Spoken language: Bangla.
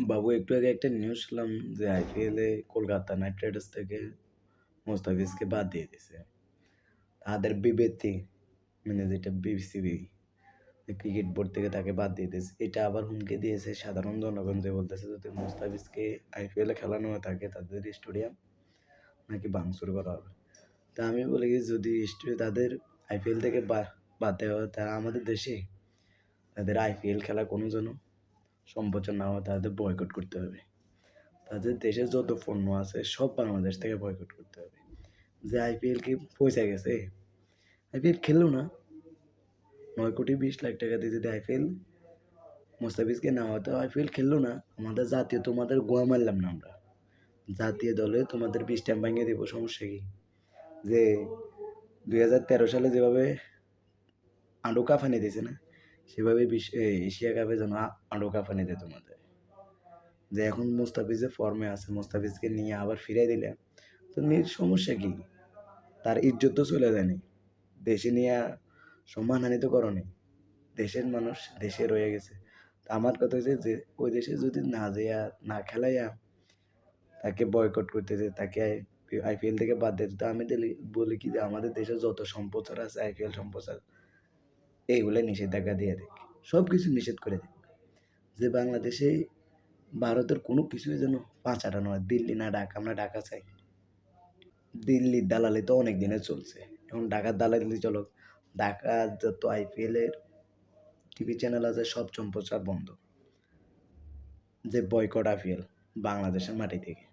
বাবু একটু আগে একটা নিউজ শুনলাম যে আইপিএলে কলকাতা নাইট রাইডার্স থেকে মোস্তাফিজকে বাদ দিয়ে দিয়েছে। তাদের বিবেচি মানে যেটা বিসিবি ক্রিকেট বোর্ড থেকে তাকে বাদ দিয়ে দিয়েছে। এটা আবার হুমকি দিয়েছে সাধারণ জনগণ, যে বলতেছে যদি মোস্তাফিজকে আইপিএলে খেলানো হয়ে থাকে তাদের স্টেডিয়াম নাকি ভাঙচুর করা হবে। তা আমি বলি কি, যদি তাদের আইপিএল থেকে বাদ দেওয়া হয় তা আমাদের দেশে তাদের আইপিএল খেলা কোনো যেন সম্প্রচার না হয়, তাদের বয়কট করতে হবে। তাদের দেশে যত পণ্য আছে সব বাংলাদেশ থেকে বয়কট করতে হবে। যে আইপিএল কি পয়সা গেছে, আইপিএল খেললো না, 9,20,00,000 টাকা দিয়ে যদি আইপিএল মোস্তাফিজকে নেওয়া হতো, আইপিএল খেললো না, আমাদের জাতীয় তোমাদের গোয়া মারলাম না আমরা, জাতীয় দলে তোমাদের 20 ভাঙিয়ে দেবো, সমস্যা কি? যে 2013 সালে যেভাবে আঁডু কাফানি দিয়েছে না, সেভাবে এশিয়া কাপে যেন আঁডু কাফানি দেয় তোমাদের। যে এখন মোস্তাফিজের ফর্মে আছে, মোস্তাফিজকে নিয়ে আবার ফিরাই দিলে তো সমস্যা কি? তার ইজ্জত তো চলে যায়নি, দেশে নিয়ে সম্মানহানি তো করনি, দেশের মানুষ দেশে রয়ে গেছে। তা আমার কথা হচ্ছে যে ওই দেশে যদি না যাইয়া না খেলাইয়া তাকে বয়কট করতেছে, তাকে আইপিএল থেকে বাদ দিতে, তো আমি বলি কি যে আমাদের দেশে যত সম্প্রচার আছে আইপিএল সম্প্রচার এইগুলো নিষেধাজ্ঞা দিয়ে দেখ, সব কিছু নিষেধ করে দেখ, যে বাংলাদেশে ভারতের কোনো কিছুই যেন পাঁচাটা নয়, দিল্লি না ঢাকা, আমরা ঢাকা চাই। দিল্লির দালালি তো অনেক দিনে চলছে, এখন ঢাকার দালালি চলো, ঢাকা যত আইপিএলের টিভি চ্যানেল আছে সব সম্প্রচার বন্ধ, যে বয়কট আইপিএল বাংলাদেশের মাটি থেকে।